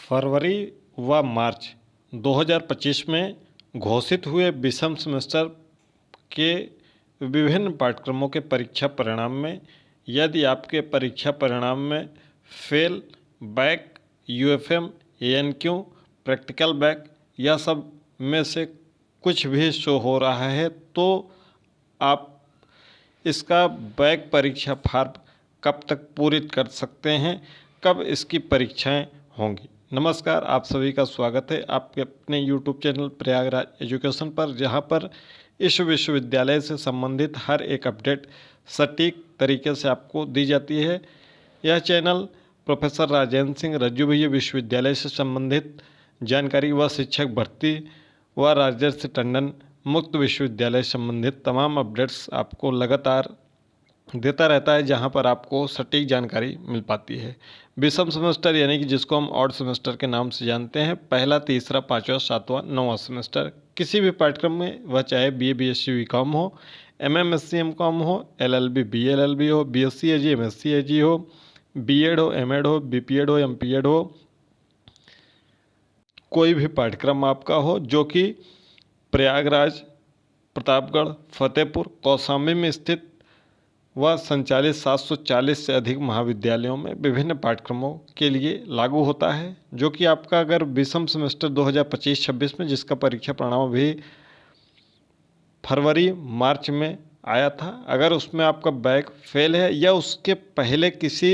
फरवरी व मार्च 2025 में घोषित हुए विषम सेमेस्टर के विभिन्न पाठ्यक्रमों के परीक्षा परिणाम में यदि आपके परीक्षा परिणाम में fail, back, UFM, ANQ, practical back या सब में से कुछ भी शो हो रहा है तो आप इसका बैक परीक्षा फॉर्म कब तक पूरित कर सकते हैं, कब इसकी परीक्षाएं होंगी। नमस्कार, आप सभी का स्वागत है आपके अपने YouTube चैनल प्रयागराज एजुकेशन पर, जहां पर इस विश्वविद्यालय से संबंधित हर एक अपडेट सटीक तरीके से आपको दी जाती है। यह चैनल प्रोफेसर राजेंद्र सिंह रज्जू भैया विश्वविद्यालय से संबंधित जानकारी व शिक्षक भर्ती व राजर्षि टंडन मुक्त विश्वविद्यालय संबंधित तमाम अपडेट्स आपको लगातार देता रहता है, जहां पर आपको सटीक जानकारी मिल पाती है। विषम सेमेस्टर यानी कि जिसको हम ऑड सेमेस्टर के नाम से जानते हैं, पहला, तीसरा, पाँचवा, सातवां, नौवां सेमेस्टर किसी भी पाठ्यक्रम में, वह चाहे BA BSc BCom हो, MM SC MCom हो, LLB BLLB हो, BSc AG MSc AG हो, B.Ed हो, M.Ed हो, B.Ped हो, M.Ped हो, कोई भी पाठ्यक्रम आपका हो जो कि प्रयागराज, प्रतापगढ़, फतेहपुर, कौशाम्बी में स्थित व संचालित 740 से अधिक महाविद्यालयों में विभिन्न पाठ्यक्रमों के लिए लागू होता है। जो कि आपका अगर विषम सेमेस्टर 2025-26 में, जिसका परीक्षा परिणाम अभी फरवरी मार्च में आया था, अगर उसमें आपका बैक फेल है या उसके पहले किसी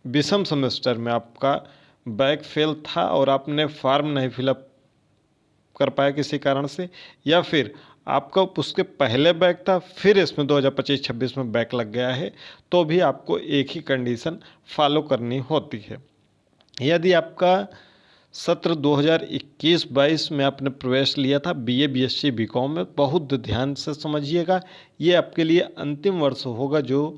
विषम सेमेस्टर में आपका बैक फेल था और आपने फॉर्म नहीं फिलअप कर पाया किसी कारण से, या फिर आपका उसके पहले बैक था फिर इसमें 2025-26 में बैक लग गया है, तो भी आपको एक ही कंडीशन फॉलो करनी होती है। यदि आपका सत्र 2021-22 में आपने प्रवेश लिया था BA BSc BCom में, बहुत ध्यान से समझिएगा, ये आपके लिए अंतिम वर्ष होगा जो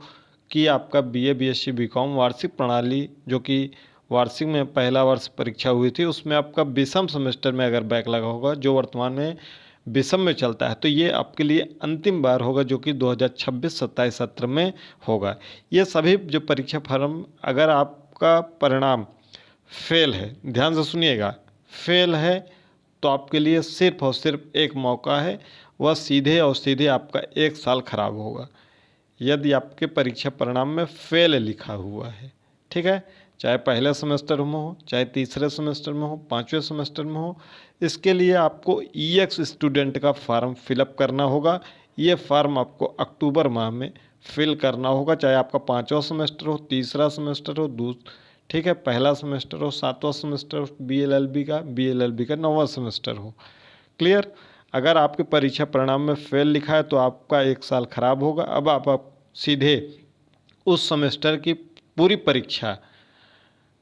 कि आपका BA BSc BCom वार्षिक प्रणाली, जो कि वार्षिक में पहला वर्ष परीक्षा हुई थी, उसमें आपका विषम सेमेस्टर में अगर बैक लगा होगा, जो वर्तमान में विषम में चलता है, तो ये आपके लिए अंतिम बार होगा जो कि 2026-27 सत्र में होगा। ये सभी जो परीक्षा फॉर्म, अगर आपका परिणाम फेल है, ध्यान से सुनिएगा, फेल है तो आपके लिए सिर्फ और सिर्फ एक मौका है, वह सीधे और सीधे आपका 1 साल खराब होगा यदि आपके परीक्षा परिणाम में फेल लिखा हुआ है। ठीक है, चाहे पहले सेमेस्टर में हो, चाहे तीसरे सेमेस्टर में हो, पाँचवें सेमेस्टर में हो, इसके लिए आपको EX स्टूडेंट का फॉर्म फिलअप करना होगा। ये फॉर्म आपको अक्टूबर माह में फिल करना होगा, चाहे आपका 5वां सेमेस्टर हो, तीसरा सेमेस्टर हो, ठीक है, पहला सेमेस्टर हो, 7वां सेमेस्टर हो, BLLB का 9वां सेमेस्टर हो। क्लियर? अगर आपके परीक्षा परिणाम में फेल लिखा है तो आपका 1 साल खराब होगा। अब आप सीधे उस सेमेस्टर की पूरी परीक्षा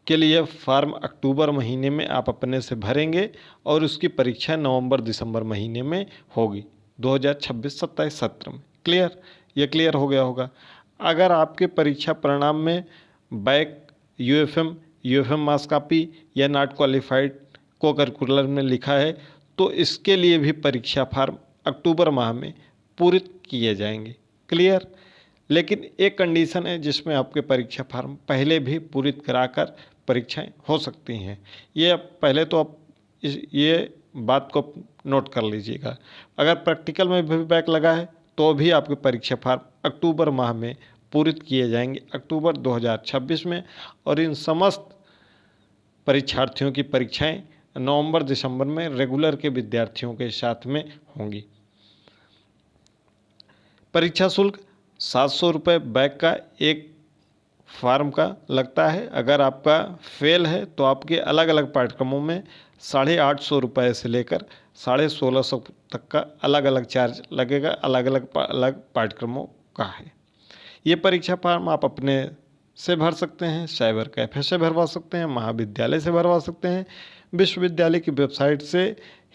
के लिए फॉर्म अक्टूबर महीने में आप अपने से भरेंगे और उसकी परीक्षा नवंबर-दिसंबर महीने में होगी 2026-27 सत्र में। क्लियर? ये क्लियर हो गया होगा। अगर आपके परीक्षा परिणाम में बैक, यूएफएम मार्क्स कॉपी या नॉट क्वालिफाइड को करिकुलर में लिखा है तो इसके लिए भी परीक्षा फॉर्म अक्टूबर माह में पूरित किए जाएंगे। क्लियर? लेकिन एक कंडीशन है जिसमें आपके परीक्षा फॉर्म पहले भी पूरित कराकर परीक्षाएं हो सकती हैं। ये पहले तो आप ये बात को नोट कर लीजिएगा। अगर प्रैक्टिकल में भी बैक लगा है तो भी आपके परीक्षा फॉर्म अक्टूबर माह में पूरित किए जाएंगे, अक्टूबर 2026 में, और इन समस्त परीक्षार्थियों की परीक्षाएं नवंबर-दिसंबर में रेगुलर के विद्यार्थियों के साथ में होंगी। परीक्षा शुल्क 700 रुपये बैक का एक फॉर्म का लगता है। अगर आपका फेल है तो आपके अलग अलग पाठ्यक्रमों में 850 रुपये से लेकर 1650 तक का अलग अलग चार्ज लगेगा, अलग अलग पाठ्यक्रमों का है। ये परीक्षा फॉर्म आप अपने से भर सकते हैं, साइबर कैफे से भरवा सकते हैं, महाविद्यालय से भरवा सकते हैं, विश्वविद्यालय की वेबसाइट से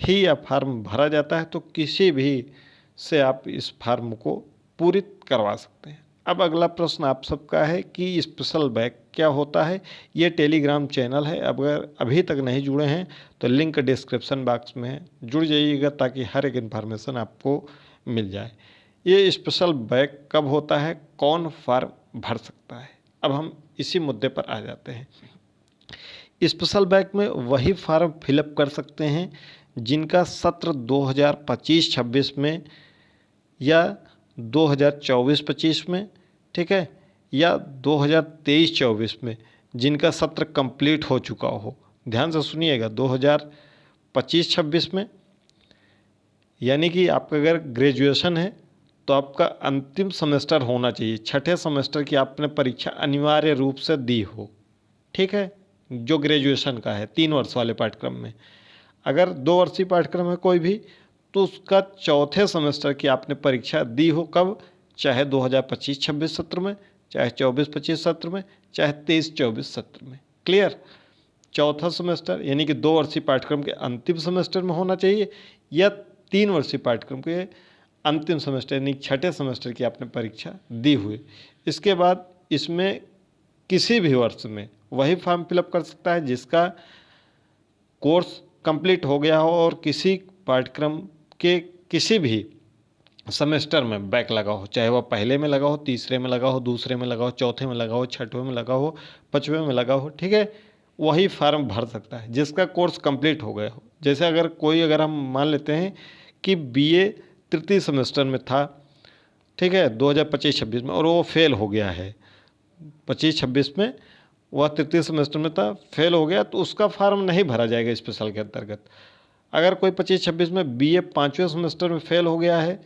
ही यह फॉर्म भरा जाता है, तो किसी भी से आप इस फॉर्म को पूरित करवा सकते हैं। अब अगला प्रश्न आप सबका है कि स्पेशल बैक क्या होता है। ये टेलीग्राम चैनल है, अगर अभी तक नहीं जुड़े हैं तो लिंक डिस्क्रिप्शन बॉक्स में है, जुड़ जाइएगा ताकि हर एक इन्फॉर्मेशन आपको मिल जाए। ये स्पेशल बैक कब होता है, कौन फॉर्म भर सकता है, अब हम इसी मुद्दे पर आ जाते हैं। स्पेशल बैक में वही फार्म फिलअप कर सकते हैं जिनका सत्र 2025-26 में या 2024-25 में, ठीक है, या 2023-24 में जिनका सत्र कंप्लीट हो चुका हो। ध्यान से सुनिएगा, 2025-26 में यानी कि आपका अगर ग्रेजुएशन है तो आपका अंतिम सेमेस्टर होना चाहिए, छठे सेमेस्टर की आपने परीक्षा अनिवार्य रूप से दी हो, ठीक है, जो ग्रेजुएशन का है 3 वर्ष वाले पाठ्यक्रम में। अगर 2 वर्षीय पाठ्यक्रम है कोई भी, तो उसका चौथे सेमेस्टर की आपने परीक्षा दी हो, कब, चाहे 2025-26 सत्र में, चाहे 24-25 सत्र में, चाहे 23-24 सत्र में। क्लियर? चौथा सेमेस्टर यानी कि 2 वर्षीय पाठ्यक्रम के अंतिम सेमेस्टर में होना चाहिए या 3 वर्षीय पाठ्यक्रम के अंतिम सेमेस्टर यानी छठे सेमेस्टर की आपने परीक्षा दी हुई। इसके बाद इसमें किसी भी वर्ष में वही फॉर्म फिलअप कर सकता है जिसका कोर्स कंप्लीट हो गया हो और किसी पाठ्यक्रम के किसी भी सेमेस्टर में बैक लगा हो, चाहे वह पहले में लगा हो, तीसरे में लगा हो, दूसरे में लगा हो, चौथे में लगा हो, छठवें में लगा हो, पाँचवें में लगा हो, ठीक है, वही फार्म भर सकता है जिसका कोर्स कंप्लीट हो गया हो। जैसे अगर हम मान लेते हैं कि बीए तृतीय सेमेस्टर में था, ठीक है, 2025-26 में, और वो फेल हो गया है, 25-26 में वह तृतीय सेमेस्टर में था, फेल हो गया, तो उसका फार्म नहीं भरा जाएगा स्पेशल के अंतर्गत। अगर कोई 25-26 में बीए 5वें सेमेस्टर में फेल हो गया है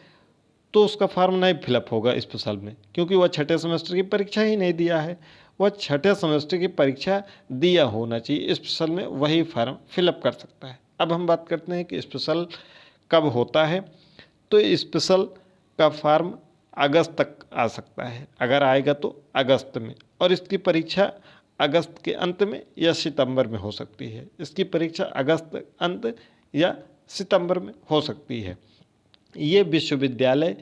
तो उसका फार्म नहीं फिलअप होगा स्पेशल में, क्योंकि वह छठे सेमेस्टर की परीक्षा ही नहीं दिया है। वह छठे सेमेस्टर की परीक्षा दिया होना चाहिए, स्पेशल में वही फार्म फिलअप कर सकता है। अब हम बात करते हैं कि स्पेशल कब होता है। तो स्पेशल का फार्म अगस्त तक आ सकता है, अगर आएगा तो अगस्त में, और इसकी परीक्षा अगस्त के अंत में या सितंबर में हो सकती है। इसकी परीक्षा अगस्त अंत या सितंबर में हो सकती है। ये विश्वविद्यालय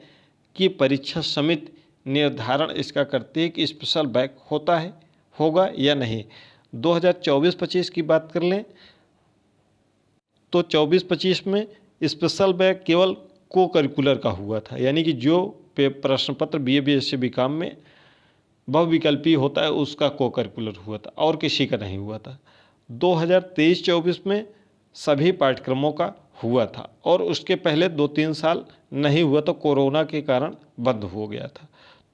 की परीक्षा समिति निर्धारण इसका करती है कि स्पेशल बैक होगा या नहीं। 2024-25 की बात कर लें तो 24-25 में स्पेशल बैक केवल को करिकुलर का हुआ था, यानी कि जो प्रश्न पत्र BA BSc BCom में बहुविकल्पी होता है उसका को करिकुलर हुआ था, और किसी का नहीं हुआ था। 2023-24 में सभी पाठ्यक्रमों का हुआ था, और उसके पहले 2-3 साल नहीं हुआ, तो कोरोना के कारण बंद हो गया था।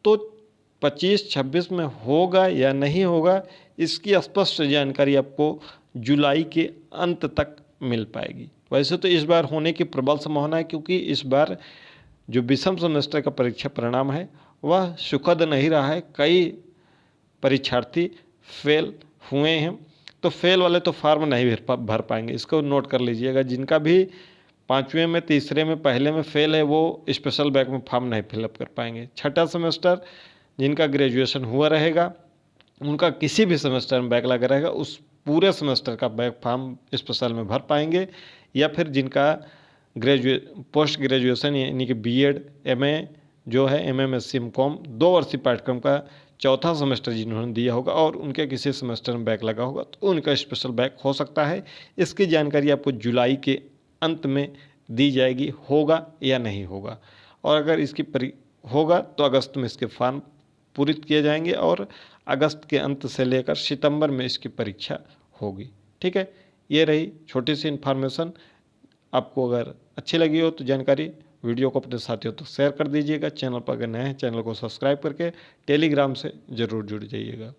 तो 25-26 में होगा या नहीं होगा, इसकी स्पष्ट जानकारी आपको जुलाई के अंत तक मिल पाएगी। वैसे तो इस बार होने की प्रबल संभावना है, क्योंकि इस बार जो विषम सेमेस्टर का परीक्षा परिणाम है वह सुखद नहीं रहा है। कई परीक्षार्थी फेल हुए हैं, तो फेल वाले तो फार्म नहीं भर पाएंगे, इसको नोट कर लीजिएगा। जिनका भी 5वें में, तीसरे में, पहले में फेल है वो स्पेशल बैक में फॉर्म नहीं फिलअप कर पाएंगे। छठा सेमेस्टर जिनका ग्रेजुएशन हुआ रहेगा उनका किसी भी सेमेस्टर में बैक लगा रहेगा, उस पूरे सेमेस्टर का बैक फॉर्म स्पेशल में भर पाएंगे। या फिर जिनका पोस्ट ग्रेजुएशन यानी कि BEd MA जो है MMSc MCom 2 वर्षीय पाठ्यक्रम का चौथा सेमेस्टर जिन्होंने दिया होगा और उनके किसी सेमेस्टर में बैक लगा होगा तो उनका स्पेशल बैक हो सकता है। इसकी जानकारी आपको जुलाई के अंत में दी जाएगी, होगा या नहीं होगा। और अगर इसकी होगा तो अगस्त में इसके फॉर्म पूरित किए जाएंगे और अगस्त के अंत से लेकर सितंबर में इसकी परीक्षा होगी। ठीक है, ये रही छोटी सी इन्फॉर्मेशन। आपको अगर अच्छी लगी हो तो जानकारी वीडियो को अपने साथियों तक शेयर कर दीजिएगा। चैनल पर अगर नए हैं चैनल को सब्सक्राइब करके टेलीग्राम से ज़रूर जुड़ जाइएगा।